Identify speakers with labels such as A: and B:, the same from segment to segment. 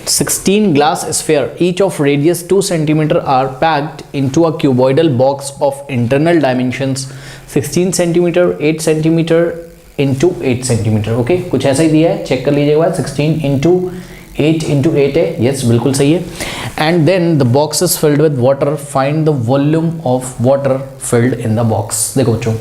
A: 16 glass sphere each of radius 2 centimeter are packed into a cuboidal box of internal dimensions 16 centimeter 8 centimeter into 8 centimeter. Okay, कुछ ऐसा ही दिया है, check कर लीजिएगा. 16 into 8 है, yes बिल्कुल सही है. And then the box is filled with water, find the volume of water filled in the box. देखो बच्चों,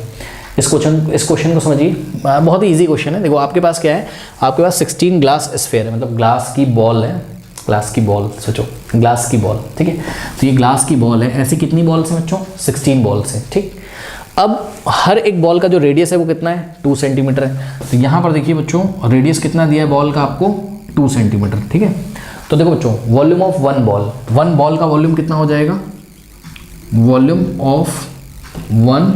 A: इस क्वेश्चन को समझिए, बहुत ही इजी क्वेश्चन है. देखो आपके पास क्या है, आपके पास 16 ग्लास स्फीयर है, मतलब ग्लास की बॉल है, ग्लास की बॉल, सोचो ग्लास की बॉल, ठीक है. तो ये ग्लास की बॉल है, ऐसी कितनी बॉल्स हैं बच्चों, 16 बॉल्स हैं, ठीक. अब हर एक बॉल का जो रेडियस है वो कितना है, 2 सेंटीमीटर है. तो यहाँ पर देखिए बच्चों, रेडियस कितना दिया है बॉल का आपको, 2 सेंटीमीटर, ठीक है. तो देखो बच्चों, वॉल्यूम ऑफ वन बॉल का वॉल्यूम कितना हो जाएगा, वॉल्यूम ऑफ वन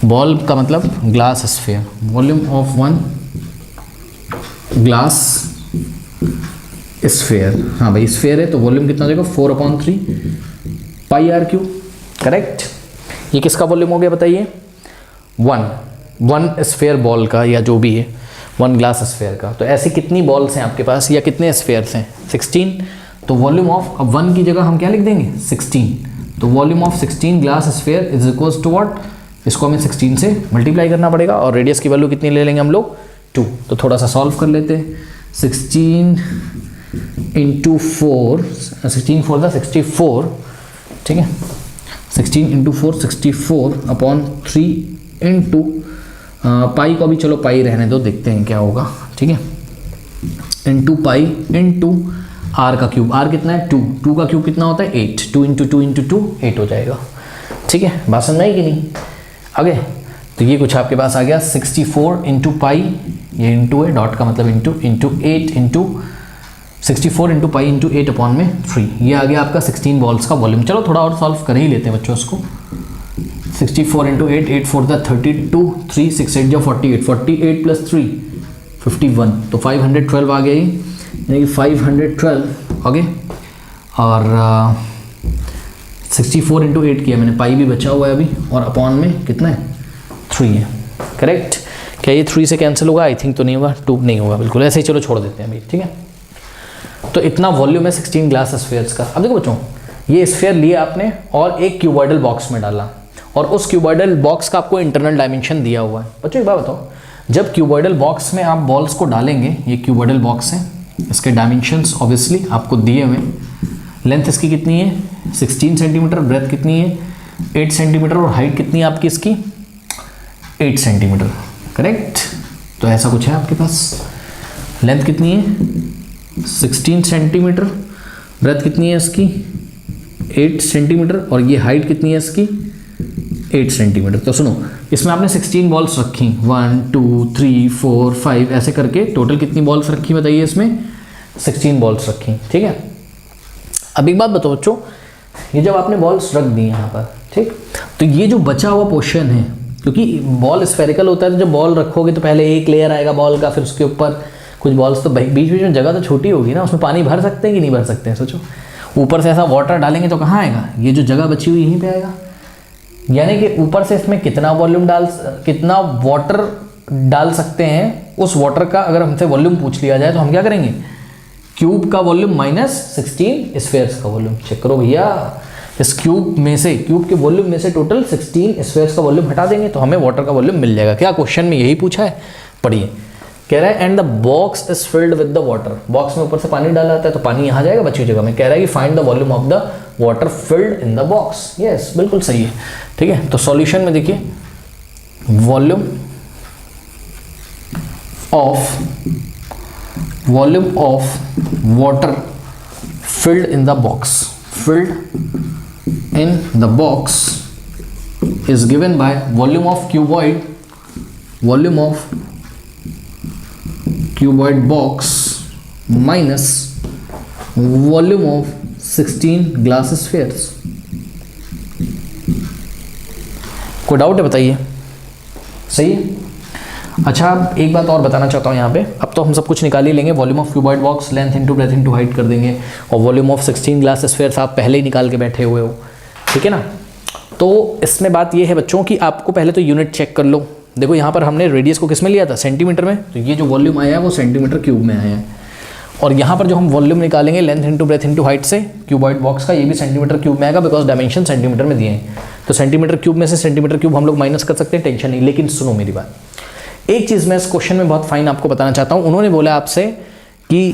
A: बॉल का मतलब glass sphere, volume of one glass sphere. हाँ भाई स्फीयर है तो वॉल्यूम कितना हो जाएगा, 4/3 पाई आर क्यू. करेक्ट. ये किसका वॉल्यूम हो गया बताइए, वन स्फीयर बॉल का, या जो भी है वन ग्लास स्फीयर का. तो ऐसी कितनी बॉल्स हैं आपके पास, या कितने स्फीयर्स हैं, 16. तो वॉल्यूम ऑफ, अब वन की जगह हम क्या लिख देंगे, 16. तो volume of 16 glass sphere is equals to what, इसको हमें 16 से मल्टीप्लाई करना पड़ेगा, और रेडियस की वैल्यू कितनी ले लेंगे हम लोग, 2. तो थोड़ा सा सॉल्व कर लेते हैं. 16 इंटू 4, 16 4 द 64, ठीक है. 16 इंटू 4 64/3 इंटू पाई को अभी चलो पाई रहने दो, देखते हैं क्या होगा, ठीक है. इंटू पाई इंटू आर का क्यूब, आर कितना है 2 का क्यूब कितना होता है 8, 2 इंटू 2 इंटू 2 8 हो जाएगा, ठीक है. बात समझ आई कि नहीं. आगे तो ये कुछ आपके पास आ गया 64 इंटू पाई, ये इंटू है, डॉट का मतलब into 8 into 64 into pi into 8/3. ये आ गया आपका 16 बॉल्स का वॉल्यूम. चलो थोड़ा और सॉल्व कर ही लेते हैं बच्चों इसको. 64 इंटू 8, 8 4 द 32, 3 6 8 जो 48, 48 प्लस 3 51, तो 512 आ गया ये, यानी कि 512 आगे. और 64 इंटू 8 किया मैंने, पाई भी बचा हुआ है अभी, और अपॉन में कितना है 3 है. करेक्ट. क्या ये 3 से कैंसिल होगा, आई थिंक तो नहीं होगा, 2 नहीं होगा, बिल्कुल ऐसे ही चलो छोड़ देते हैं अभी, ठीक है. तो इतना वॉल्यूम है 16 ग्लास स्फीयर्स का. अब देखो बच्चों, ये स्फीयर लिया आपने और एक क्यूबॉइडल बॉक्स में डाला, और उस क्यूबॉइडल बॉक्स का आपको इंटरनल डायमेंशन दिया हुआ है. बच्चों एक बात बताओ, जब क्यूबॉइडल बॉक्स में आप बॉल्स को डालेंगे, ये क्यूबॉइडल बॉक्स है, इसके डायमेंशंस ऑब्वियसली आपको दिए हुए. लेंथ इसकी कितनी है 16 सेंटीमीटर, ब्रेथ कितनी है 8 सेंटीमीटर, और हाइट कितनी है आपकी इसकी 8 सेंटीमीटर. करेक्ट. तो ऐसा कुछ है आपके पास. लेंथ कितनी है 16 सेंटीमीटर, ब्रेथ कितनी है इसकी 8 सेंटीमीटर, और ये हाइट कितनी है इसकी 8 सेंटीमीटर. तो सुनो, इसमें आपने 16 बॉल्स रखी, 1 2 3 4 5 ऐसे करके टोटल कितनी बॉल्स रखी बताइए, इसमें 16 बॉल्स रखी, ठीक है. अब एक बात बताओ बच्चों, ये जब आपने बॉल्स रख दी यहाँ पर, ठीक, तो ये जो बचा हुआ पोर्शन है, क्योंकि बॉल स्फेरिकल होता है, तो जब बॉल रखोगे तो पहले एक लेयर आएगा बॉल का, फिर उसके ऊपर कुछ बॉल्स, तो बीच बीच में जगह तो छोटी होगी ना, उसमें पानी भर सकते हैं कि नहीं भर सकते हैं, सोचो. ऊपर से ऐसा वाटर डालेंगे तो कहाँ आएगा, ये जो जगह बची हुई यहीं पे आएगा. यानी कि ऊपर से इसमें कितना वाटर डाल सकते हैं, उस वाटर का अगर हमसे वॉल्यूम पूछ लिया जाए तो हम क्या करेंगे, क्यूब का वॉल्यूम माइनस 16 स्फीयर्स का वॉल्यूम. चेक करो भैया, इस क्यूब के वॉल्यूम में से टोटल 16 स्फीयर्स का वॉल्यूम हटा देंगे तो हमें वाटर का वॉल्यूम मिल जाएगा. क्या क्वेश्चन में यही पूछा है, पढ़िए. कह रहा है and the box is filled with the water, box में ऊपर से पानी डाला जाता है तो पानी यहाँ जाएगा बची जगह में. कह रहा है कि find the volume of the water filled in the box. Yes बिल्कुल सही है, ठीक है. तो सॉल्यूशन में देखिए, volume of water filled in the box is given by volume of cuboid box minus volume of 16 glass spheres. कोई doubt है बताइए, सही है. अच्छा अब एक बात और बताना चाहता हूँ यहाँ पे, अब तो हम सब कुछ निकाल ही लेंगे, volume of cuboid box length into breadth into height कर देंगे, और वॉल्यूम ऑफ 16 ग्लास स्फीयर्स आप पहले ही निकाल के बैठे हुए हो, ठीक है ना. तो इसमें बात ये है बच्चों कि आपको पहले तो यूनिट चेक कर लो. देखो यहाँ पर हमने रेडियस को किस में लिया था, सेंटीमीटर में, तो ये जो वॉल्यूम आया है वो सेंटीमीटर क्यूब में आया है. और यहाँ पर जो हम वॉल्यूम निकालेंगे length into breadth into height से क्यूबॉइड बॉक्स का, ये भी सेंटीमीटर क्यूब में आएगा बिकॉज डायमेंशन सेंटीमीटर में दिए हैं। तो सेंटीमीटर क्यूब में से सेंटीमीटर क्यूब हम लोग माइनस कर सकते हैं, टेंशन नहीं। लेकिन सुनो मेरी बात, एक चीज़ मैं इस क्वेश्चन में बहुत फाइन आपको बताना चाहता हूँ। उन्होंने बोला आपसे कि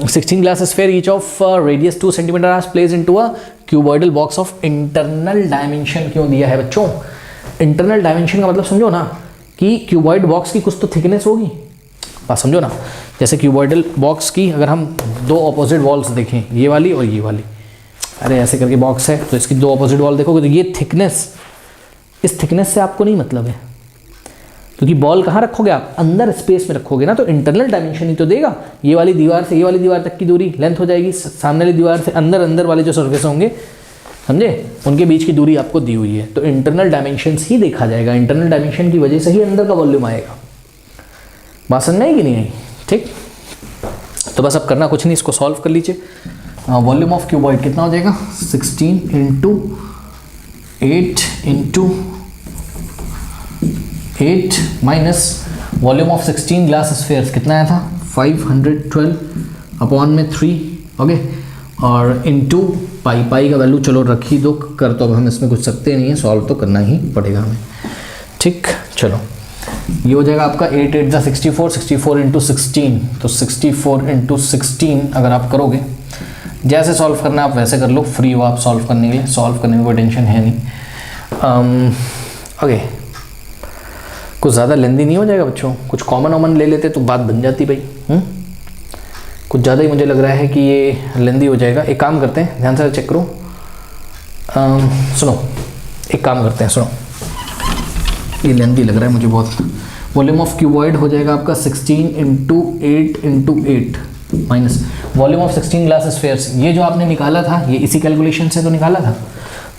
A: 16 glass sphere each of radius 2 centimetre are place into a cuboidal box of internal dimension क्यों दिया है बच्चों? इंटरनल डायमेंशन का मतलब समझो ना कि क्यूबॉइड बॉक्स की कुछ तो थिकनेस होगी, बात समझो ना। जैसे क्यूबॉइडल बॉक्स की अगर हम दो ऑपोजिट वॉल्स देखें, ये वाली और ये वाली, अरे ऐसे करके बॉक्स है तो इसकी दो ऑपोजिट वॉल देखोगे तो ये थिकनेस, इस थिकनेस से आपको नहीं मतलब है, क्योंकि बॉल कहाँ रखोगे आप? अंदर स्पेस में रखोगे ना, तो इंटरनल डायमेंशन ही तो देगा। ये वाली दीवार से ये वाली दीवार तक की दूरी लेंथ हो जाएगी, सामने वाली दीवार से अंदर वाले जो सर्फेस होंगे, समझे, उनके बीच की दूरी आपको दी हुई है, तो इंटरनल डायमेंशंस ही देखा जाएगा। इंटरनल डायमेंशन की वजह से ही अंदर का वॉल्यूम आएगा। बात समझ में आई कि नहीं आई? ठीक, तो बस अब करना कुछ नहीं, इसको सॉल्व कर लीजिए। वॉल्यूम ऑफ क्यूबॉइड कितना हो जाएगा? 16 into 8 into 8 minus volume of 16 glass spheres कितना आया था? 512 अपॉन में 3, ओके, और इंटू पाई। पाई का वैल्यू चलो रख ही दो, कर तो अब हम इसमें कुछ सकते नहीं है, सॉल्व तो करना ही पड़ेगा हमें। ठीक, चलो ये हो जाएगा आपका 8 8 जा 64, 64 इंटू 16, तो 64 इंटू 16 अगर आप करोगे, जैसे सॉल्व करना आप वैसे कर लो, फ्री हो आप सॉल्व करने के लिए, सॉल्व करने में कोई टेंशन है नहीं। ओके, कुछ ज़्यादा लेंदी नहीं हो जाएगा बच्चों, कुछ कॉमन ले लेते तो बात बन जाती भाई। कुछ ज़्यादा ही मुझे लग रहा है कि ये लेंदी हो जाएगा। एक काम करते हैं, ध्यान से चेक करो, सुनो, एक काम करते हैं, सुनो, ये लेंदी लग रहा है मुझे बहुत। वॉल्यूम ऑफ क्यूबॉइड हो जाएगा आपका 16 into 8 into 8 minus volume of 16 glass spheres. ये जो आपने निकाला था, ये इसी कैलकुलेशन से तो निकाला था,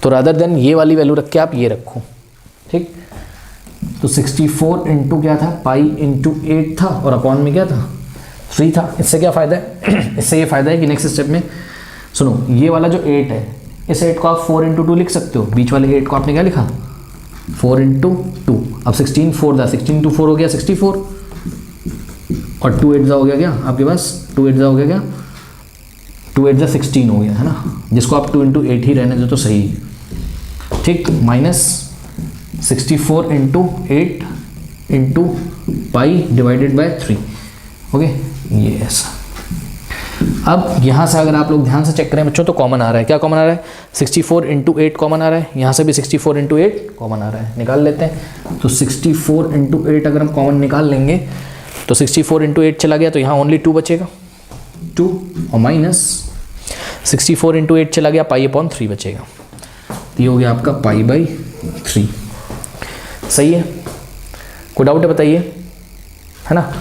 A: तो रादर देन ये वाली वैल्यू रख के आप ये रखो। ठीक, तो 64 इंटू क्या था? पाई इंटू 8 था, और अपॉन में क्या था? 3 था। इससे क्या फ़ायदा है? इससे ये फ़ायदा है कि नेक्स्ट स्टेप में, सुनो, ये वाला जो 8 है, इस 8 को आप 4 इंटू 2 लिख सकते हो। बीच वाले 8 को आपने क्या लिखा? 4 इंटू 2। अब 16 4 था, 16 इंटू 4 हो गया 64, और 2 8 जा हो गया क्या आपके पास? 2 8 जा हो गया क्या? 2 8 जा 16 हो गया, है ना, जिसको आप 2 इंटू 8 ही रहने दो तो सही है। ठीक, minus 64 into 8 into pi divided by 3, okay, ये ऐसा। अब यहाँ से अगर आप लोग ध्यान से चेक करें बच्चों, तो कॉमन आ रहा है। क्या कॉमन आ रहा है? 64 इंटू 8 कॉमन आ रहा है, यहाँ से भी 64 इंटू 8 कॉमन आ रहा है, निकाल लेते हैं। तो 64 इंटू 8 अगर हम कॉमन निकाल लेंगे तो 64 इंटू 8 चला गया, तो यहाँ ओनली 2 बचेगा, 2, और माइनस 64 इंटू 8 चला गया, पाई अपॉन 3 बचेगा, तो ये हो गया आपका पाई बाई 3। सही है? कोई डाउट है बताइए, है ना?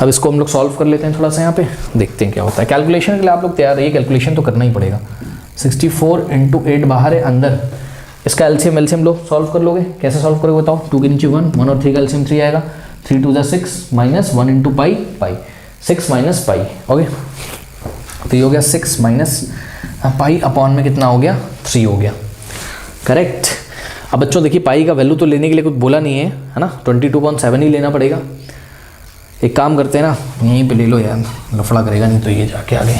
A: अब इसको हम लोग सॉल्व कर लेते हैं थोड़ा सा, यहाँ पे देखते हैं क्या होता है। कैलकुलेशन के लिए आप लोग तैयार रहिए, कैलकुलेशन तो करना ही पड़ेगा। 64 इंटू 8 बाहर है, अंदर, इसका एलसीएम लोग सॉल्व कर लोगे। कैसे सॉल्व करोगे बताओ? 2 के नीचे 1, 1 और 3 का एलसीएम 3 आएगा, 3 2 जा 6 minus 1 into pi, 6 minus pi, okay, तो ये हो गया 6 माइनस पाई अपॉन में कितना हो गया? 3 हो गया, करेक्ट। अब बच्चों देखिए, पाई का वैल्यू तो लेने के लिए कुछ बोला नहीं है ना, 22.7 ही लेना पड़ेगा। एक काम करते हैं ना, यहीं पे ले लो यार, लफड़ा करेगा नहीं तो ये जाके आगे।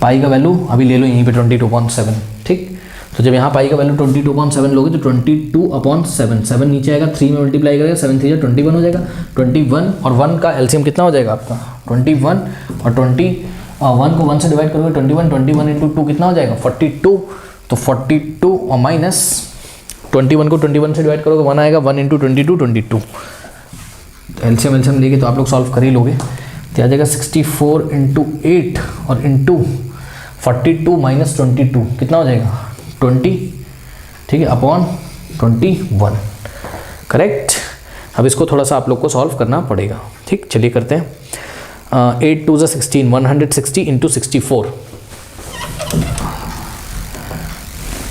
A: पाई का वैल्यू अभी ले लो यहीं पे 22.7, ठीक। तो जब यहाँ पाई का वैल्यू 22.7 लोगे तो 22/7, 7 नीचे आएगा, 3 में मल्टीप्लाई करेगा, 7 3 21 हो जाएगा। 21 और 1 का एलसीएम कितना हो जाएगा आपका? 21 और 21 को 1 से डिवाइड करोगे 21 इंटू 2 कितना हो जाएगा? 42। तो 42 और माइनस 21 को 21 से डिवाइड करोगे 1 आएगा, 1 इंटू 22 22। तो एलसीएम लेके तो आप लोग सॉल्व कर ही लोगे, तो आ जाएगा 64 इंटू 8 और इंटू 42 माइनस 22 कितना हो जाएगा? 20, ठीक है, अपॉन 21, करेक्ट। अब इसको थोड़ा सा आप लोग को सॉल्व करना पड़ेगा, ठीक। चलिए करते हैं। 8 2 16, 160 इंटू 64,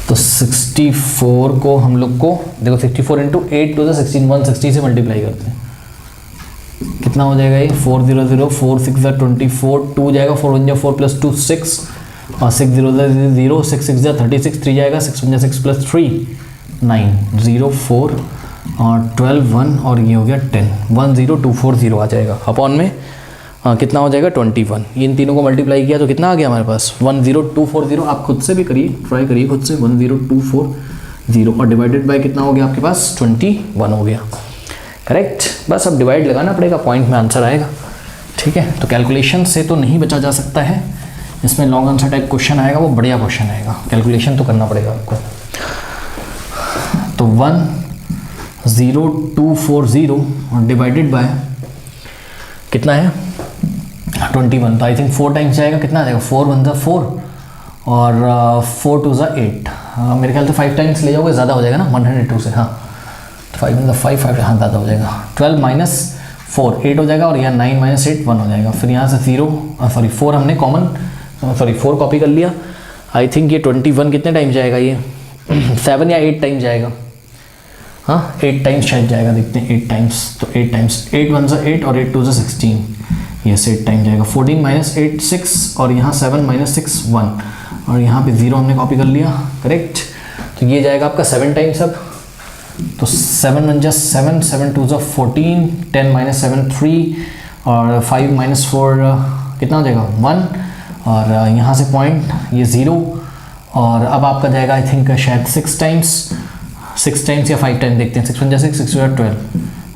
A: तो 64 को हम लोग को देखो 64 इंटू 8 2 16, 160 से मल्टीप्लाई करते हैं, कितना हो जाएगा ये? 400, 4 6 24, 2 जाएगा, 4 1 4 प्लस 2 6, और 6 0 0, 6 6 36, 3 जाएगा, 6 1 6 प्लस 3 9, 0 4 और 12 1 और ये हो गया 10, 10240 आ जाएगा अपॉन में कितना हो जाएगा 21। इन तीनों को मल्टीप्लाई किया तो कितना आ गया हमारे पास 10240। आप खुद से भी करिए, ट्राई करिए खुद से, 10240 और डिवाइडेड बाय कितना हो गया आपके पास 21 हो गया। करेक्ट, बस अब डिवाइड लगाना पड़ेगा, पॉइंट में आंसर आएगा। ठीक है, तो कैलकुलेशन से तो नहीं बचा जा सकता है, इसमें लॉन्ग आंसर टाइप क्वेश्चन आएगा, वो बढ़िया क्वेश्चन आएगा, कैलकुलेशन तो करना पड़ेगा आपको। तो 10240 डिवाइडेड बाय कितना है 21, तो आई थिंक 4 टाइम्स जाएगा, कितना आ जाएगा 4 1 4 और 4 2 8, मेरे ख्याल से 5 टाइम्स ले जाओगे ज़्यादा हो जाएगा ना 102 से। हाँ, तो 5 1 5 5 हाँ ज़्यादा हो जाएगा। 12 माइनस 4 8 हो जाएगा, और यहाँ 9 माइनस 8 1 हो जाएगा। फिर यहाँ से 4 हमने कॉमन 4 कॉपी कर लिया। आई थिंक ये 21 कितने टाइम जाएगा, ये 7 या 8 टाइम जाएगा। हाँ 8 टाइम्स शायद जाएगा, देखते हैं 8 टाइम्स। तो 8 टाइम्स 8 1 8 और 8 2 16, यस 8 टाइम जाएगा। 14 माइनस 8 6 और यहाँ 7 माइनस 6 1 और यहाँ पे 0 हमने कॉपी कर लिया। करेक्ट, तो ये जाएगा आपका 7 टाइम्स। अब तो 7 1 7 7 2 14, 10 माइनस 7 3 और 5 माइनस 4 कितना हो जाएगा 1 और यहाँ से पॉइंट ये 0 और अब आपका जाएगा आई थिंक शायद 6 टाइम्स या 5 टाइम, देखते हैं 6 1 6 6 12,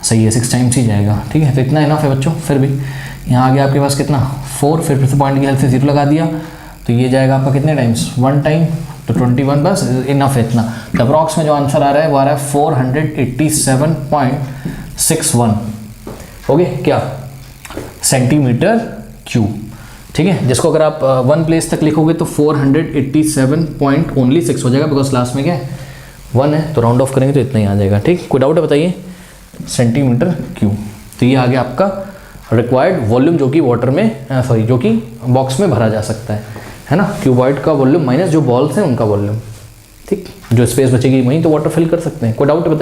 A: सही है 6 टाइम्स ही जाएगा। ठीक है, तो इतना इनफ है बच्चों। फिर भी यहाँ आ गया आपके पास कितना 4, फिर से पॉइंट की हेल्प से 0 लगा दिया, तो ये जाएगा आपका कितने टाइम्स 1 टाइम, तो 21, बस इनफ है इतना। तो अप्रॉक्स में जो आंसर आ रहा है वो आ रहा है 487.61 हो गए क्या सेंटीमीटर क्यूब। ठीक है, जिसको अगर आप 1 प्लेस तक लिखोगे तो 487.6 हो जाएगा, बिकॉज लास्ट में क्या है 1 है, तो राउंड ऑफ करेंगे तो इतना ही आ जाएगा। ठीक, कोई डाउट है बताइए, सेंटीमीटर क्यूब। तो ये आ गया आपका रिक्वायर्ड वॉल्यूम, जो कि वाटर में जो कि बॉक्स में भरा जा सकता है ना, क्यूबॉइड का वॉल्यूम माइनस जो बॉल्स हैं उनका वॉल्यूम। ठीक, जो स्पेस बचेगी वहीं तो वाटर फिल कर सकते हैं। कोई डाउट है बताइए।